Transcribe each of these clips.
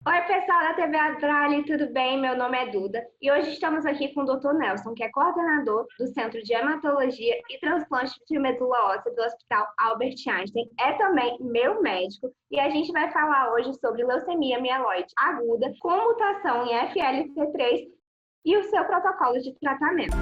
Oi, pessoal da TV Adrali, tudo bem? Meu nome é Duda e hoje estamos aqui com o Dr. Nelson, que é coordenador do Centro de Hematologia e Transplante de Medula Óssea do Hospital Albert Einstein. É também meu médico e a gente vai falar hoje sobre leucemia mieloide aguda com mutação em FLT3 e o seu protocolo de tratamento.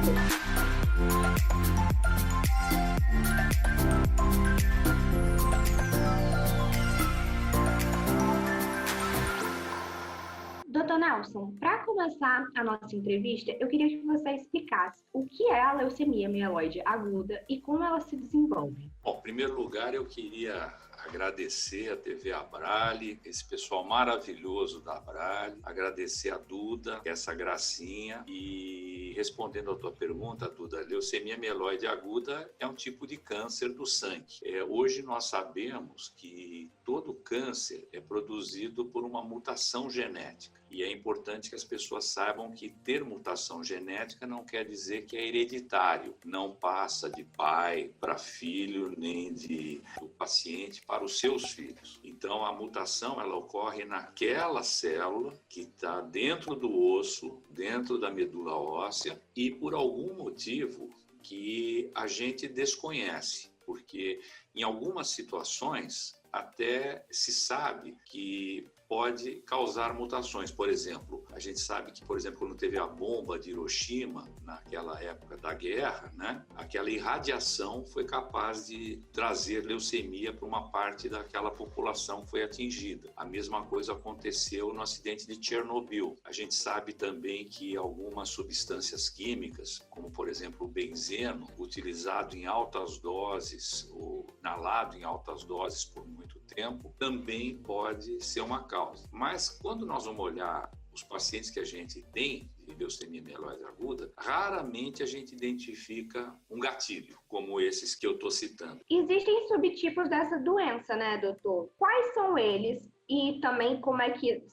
Doutor Nelson, para começar a nossa entrevista, eu queria que você explicasse o que é a leucemia mieloide aguda e como ela se desenvolve. Bom, em primeiro lugar, eu queria agradecer a TV Abrali, esse pessoal maravilhoso da Abrali, agradecer a Duda, essa gracinha, e respondendo a tua pergunta, Duda, leucemia mieloide aguda é um tipo de câncer do sangue. Hoje nós sabemos que todo câncer é produzido por uma mutação genética. E é importante que as pessoas saibam que ter mutação genética não quer dizer que é hereditário, não passa de pai para filho, nem do paciente para os seus filhos. Então, a mutação ela ocorre naquela célula que está dentro do osso, dentro da medula óssea, e por algum motivo que a gente desconhece, porque em algumas situações até se sabe que pode causar mutações. Por exemplo, a gente sabe que, por exemplo, quando teve a bomba de Hiroshima, naquela época da guerra, né, aquela irradiação foi capaz de trazer leucemia para uma parte daquela população que foi atingida. A mesma coisa aconteceu no acidente de Chernobyl. A gente sabe também que algumas substâncias químicas, como por exemplo o benzeno, utilizado em altas doses ou inalado em altas doses por muito tempo, também pode ser uma causa. Mas quando nós vamos olhar os pacientes que a gente tem de leucemia mieloide aguda, raramente a gente identifica um gatilho, como esses que eu estou citando. Existem subtipos dessa doença, né, doutor? Quais são eles? E também como é que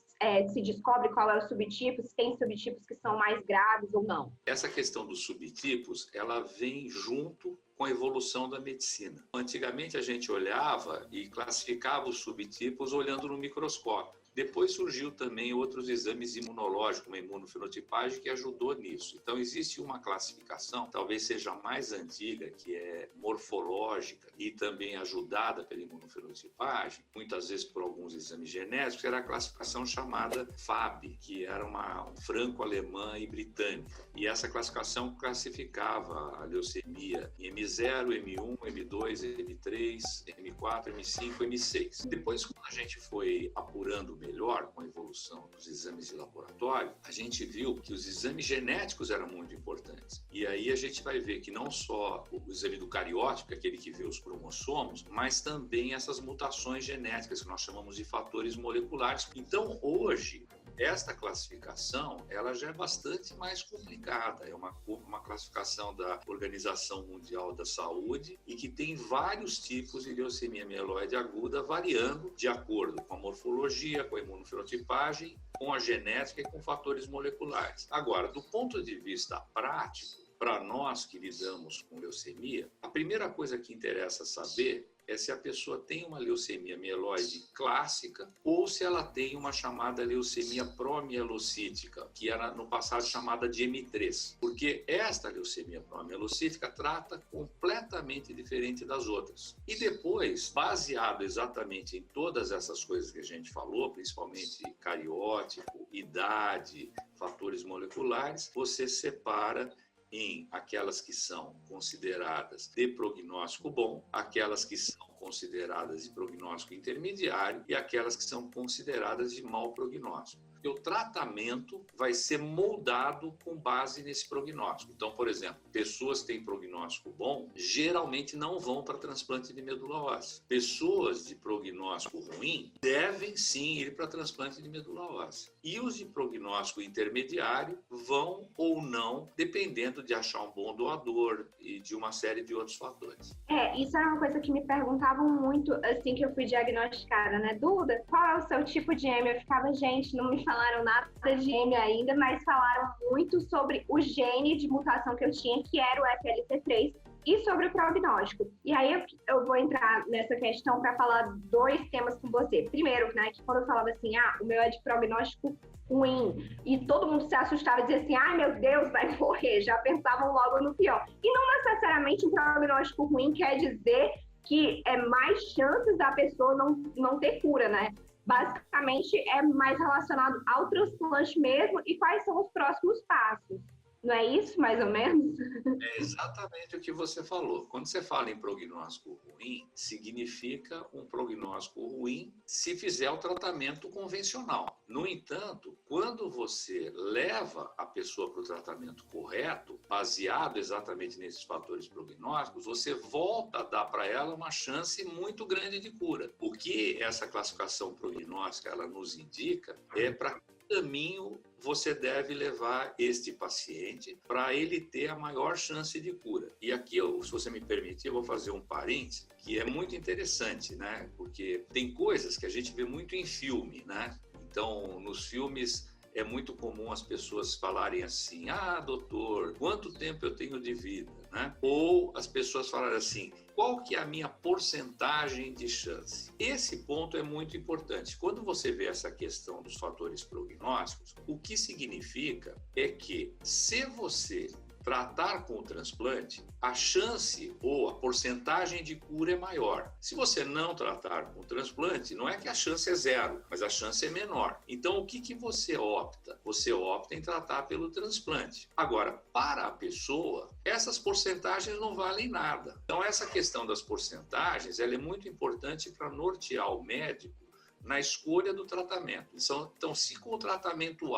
se descobre qual é o subtipo, se tem subtipos que são mais graves ou não? Essa questão dos subtipos, ela vem junto com a evolução da medicina. Antigamente a gente olhava e classificava os subtipos olhando no microscópio. Depois surgiu também outros exames imunológicos, uma imunofenotipagem, que ajudou nisso. Então, existe uma classificação, talvez seja a mais antiga, que é morfológica e também ajudada pela imunofenotipagem, muitas vezes por alguns exames genéticos, que era a classificação chamada FAB, que era uma franco-alemã e britânica. E essa classificação classificava a leucemia em M0, M1, M2, M3, M4, M5, M6. Depois, quando a gente foi apurando melhor com a evolução dos exames de laboratório, a gente viu que os exames genéticos eram muito importantes. E aí a gente vai ver que não só o exame do cariótipo, que é aquele que vê os cromossomos, mas também essas mutações genéticas que nós chamamos de fatores moleculares. Então, hoje, esta classificação ela já é bastante mais complicada. É uma classificação da Organização Mundial da Saúde e que tem vários tipos de leucemia mieloide aguda, variando de acordo com a morfologia, com a imunofenotipagem, com a genética e com fatores moleculares. Agora, do ponto de vista prático, para nós que lidamos com leucemia, a primeira coisa que interessa saber é se a pessoa tem uma leucemia mieloide clássica ou se ela tem uma chamada leucemia promielocítica, que era no passado chamada de M3. Porque esta leucemia promielocítica trata completamente diferente das outras. E depois, baseado exatamente em todas essas coisas que a gente falou, principalmente cariótipo, idade, fatores moleculares, você separa em aquelas que são consideradas de prognóstico bom, aquelas que são consideradas de prognóstico intermediário e aquelas que são consideradas de mau prognóstico. E o tratamento vai ser moldado com base nesse prognóstico. Então, por exemplo, pessoas que têm prognóstico bom geralmente não vão para transplante de medula óssea. Pessoas de prognóstico ruim devem sim ir para transplante de medula óssea. E os de prognóstico intermediário vão ou não, dependendo de achar um bom doador e de uma série de outros fatores. Isso era uma coisa que me perguntavam muito assim que eu fui diagnosticada, né? Duda, qual é o seu tipo de M? Eu ficava, gente, não me falaram nada de M ainda, mas falaram muito sobre o gene de mutação que eu tinha, que era o FLT3, e sobre o prognóstico. E aí eu vou entrar nessa questão para falar 2 temas com você. Primeiro, né, que quando eu falava assim, o meu é de prognóstico ruim, e todo mundo se assustava e dizia assim, ai meu Deus, vai morrer, já pensavam logo no pior. E não necessariamente um prognóstico ruim quer dizer que é mais chances da pessoa não ter cura, né? Basicamente é mais relacionado ao transplante mesmo e quais são os próximos passos. Não é isso, mais ou menos? É exatamente o que você falou. Quando você fala em prognóstico ruim, significa um prognóstico ruim se fizer o tratamento convencional. No entanto, quando você leva a pessoa para o tratamento correto, baseado exatamente nesses fatores prognósticos, você volta a dar para ela uma chance muito grande de cura. O que essa classificação prognóstica ela nos indica é para que caminho você deve levar este paciente para ele ter a maior chance de cura. E aqui, se você me permitir, eu vou fazer um parênteses que é muito interessante, né? Porque tem coisas que a gente vê muito em filme, né? Então, nos filmes é muito comum as pessoas falarem assim, doutor, quanto tempo eu tenho de vida, né? Ou as pessoas falarem assim, qual que é a minha porcentagem de chance? Esse ponto é muito importante. Quando você vê essa questão dos fatores prognósticos, o que significa é que se você tratar com o transplante, a chance ou a porcentagem de cura é maior. Se você não tratar com o transplante, não é que a chance é 0, mas a chance é menor. Então, o que você opta? Você opta em tratar pelo transplante. Agora, para a pessoa, essas porcentagens não valem nada. Então, essa questão das porcentagens, ela é muito importante para nortear o médico na escolha do tratamento. Então, se com o tratamento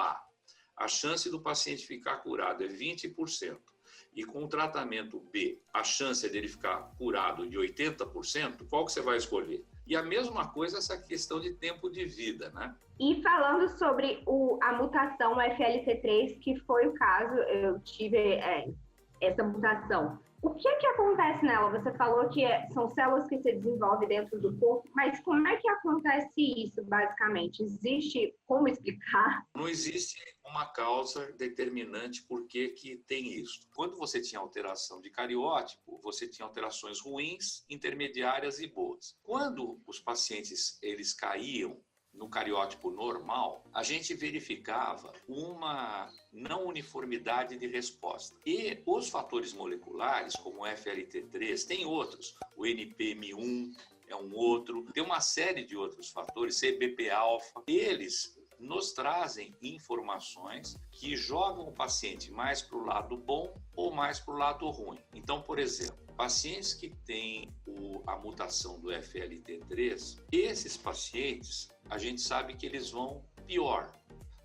a chance do paciente ficar curado é 20%, e com o tratamento B, a chance dele ficar curado de 80%, qual que você vai escolher? E a mesma coisa essa questão de tempo de vida, né? E falando sobre a mutação FLT3, que foi o caso, eu tive essa mutação. O que acontece nela? Você falou que são células que se desenvolvem dentro do corpo, mas como é que acontece isso, basicamente? Existe como explicar? Não existe uma causa determinante por que tem isso. Quando você tinha alteração de cariótipo, você tinha alterações ruins, intermediárias e boas. Quando os pacientes eles caíam no cariótipo normal, a gente verificava uma não uniformidade de resposta. E os fatores moleculares, como o FLT3, tem outros, o NPM1 é um outro, tem uma série de outros fatores, CBP-alfa, eles nos trazem informações que jogam o paciente mais para o lado bom ou mais para o lado ruim. Então, por exemplo, pacientes que têm a mutação do FLT3, esses pacientes, a gente sabe que eles vão pior.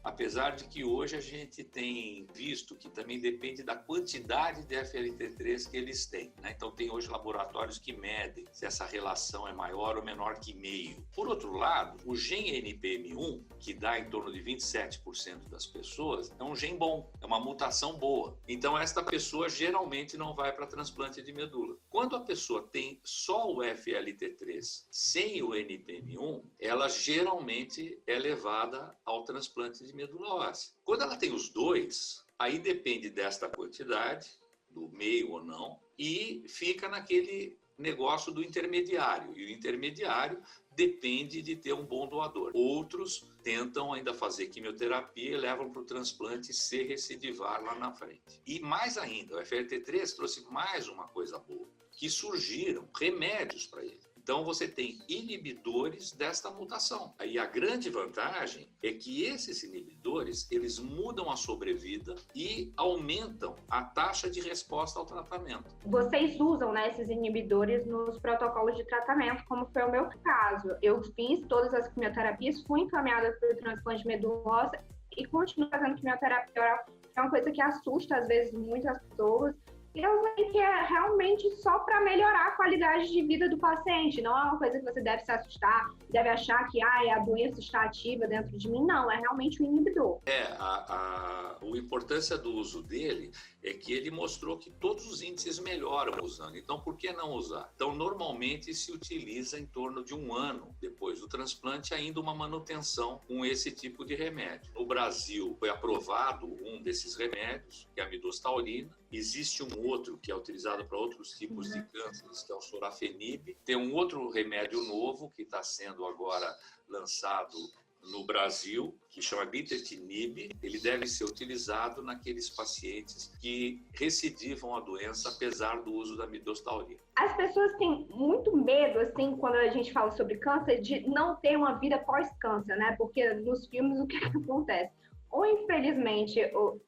Apesar de que hoje a gente tem visto que também depende da quantidade de FLT3 que eles têm, né? Então tem hoje laboratórios que medem se essa relação é maior ou menor que meio. Por outro lado, o gene NPM1, que dá em torno de 27% das pessoas, é um gene bom, é uma mutação boa. Então esta pessoa geralmente não vai para transplante de medula. Quando a pessoa tem só o FLT3 sem o NPM1, ela geralmente é levada ao transplante de medula óssea. Quando ela tem os dois, aí depende desta quantidade, do meio ou não, e fica naquele negócio do intermediário. E o intermediário depende de ter um bom doador. Outros tentam ainda fazer quimioterapia e levam para o transplante se recidivar lá na frente. E mais ainda, o FLT3 trouxe mais uma coisa boa, que surgiram remédios para ele. Então, você tem inibidores desta mutação. Aí a grande vantagem é que esses inibidores, eles mudam a sobrevida e aumentam a taxa de resposta ao tratamento. Vocês usam, né, esses inibidores nos protocolos de tratamento, como foi o meu caso. Eu fiz todas as quimioterapias, fui encaminhada para o transplante de medula óssea e continuo fazendo quimioterapia oral. É uma coisa que assusta, às vezes, muitas pessoas. Eu sei que é realmente só para melhorar a qualidade de vida do paciente. Não é uma coisa que você deve se assustar, deve achar que a doença está ativa dentro de mim. Não, é realmente um inibidor. A importância do uso dele é que ele mostrou que todos os índices melhoram usando. Então, por que não usar? Então, normalmente se utiliza em torno de 1 ano depois do transplante ainda uma manutenção com esse tipo de remédio. No Brasil foi aprovado um desses remédios, que é a midostaurina, Existe um outro que é utilizado para outros tipos de cânceres, que é o sorafenib. Tem um outro remédio novo que está sendo agora lançado no Brasil, que chama Bitatinib. Ele deve ser utilizado naqueles pacientes que recidivam a doença apesar do uso da midostaurina. As pessoas têm muito medo, assim, quando a gente fala sobre câncer, de não ter uma vida pós-câncer, né? Porque nos filmes o que acontece? Ou, infelizmente,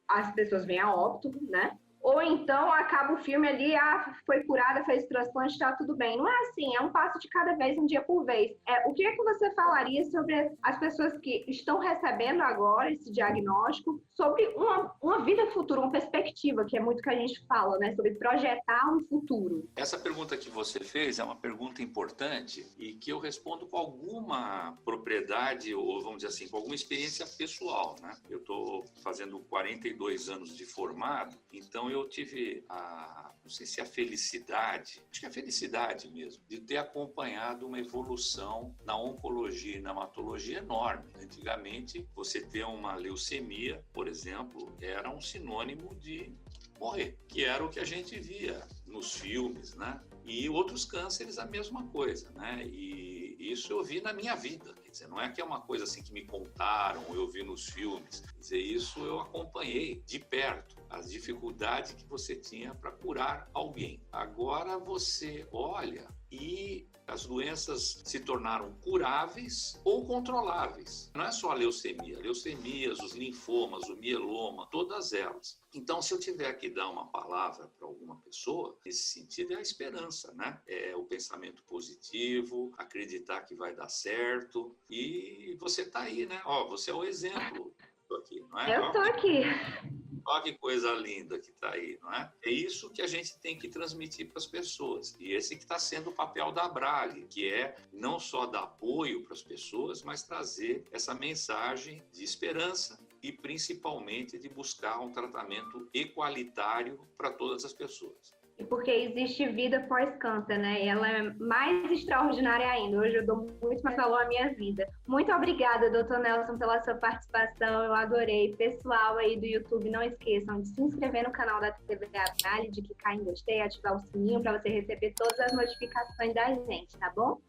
as pessoas vêm a óbito, né? Ou então acaba o filme ali, foi curada, fez transplante, tá tudo bem. Não é assim, é um passo de cada vez, um dia por vez. O que é que você falaria sobre as pessoas que estão recebendo agora esse diagnóstico, sobre uma vida futura, uma perspectiva, que é muito que a gente fala, né? Sobre projetar um futuro. Essa pergunta que você fez é uma pergunta importante e que eu respondo com alguma propriedade, ou vamos dizer assim, com alguma experiência pessoal, né? Eu estou fazendo 42 anos de formado, então eu tive não sei se a felicidade, acho que a felicidade mesmo, de ter acompanhado uma evolução na oncologia e na hematologia enorme. Antigamente, você ter uma leucemia, por exemplo, era um sinônimo de morrer, que era o que a gente via nos filmes, né? E outros cânceres a mesma coisa, né? E isso eu vi na minha vida. Quer dizer, não é que é uma coisa assim que me contaram, eu vi nos filmes. Quer dizer, isso eu acompanhei de perto, as dificuldades que você tinha para curar alguém. Agora você olha e as doenças se tornaram curáveis ou controláveis. Não é só a leucemia, leucemias, os linfomas, o mieloma, todas elas. Então, se eu tiver que dar uma palavra para alguma pessoa, nesse sentido é a esperança, né? É o pensamento positivo, acreditar que vai dar certo. E você está aí, né? Você é o exemplo aqui, não é? Eu estou aqui. Olha que coisa linda que está aí, não é? É isso que a gente tem que transmitir para as pessoas. E esse que está sendo o papel da Abrale, que é não só dar apoio para as pessoas, mas trazer essa mensagem de esperança e principalmente de buscar um tratamento equalitário para todas as pessoas. Porque existe vida pós-câncer, né? E ela é mais extraordinária ainda. Hoje eu dou muito mais valor à minha vida. Muito obrigada, Dr. Nelson, pela sua participação. Eu adorei. Pessoal aí do YouTube, não esqueçam de se inscrever no canal da TV Abrale, de clicar em gostei, ativar o sininho para você receber todas as notificações da gente, tá bom?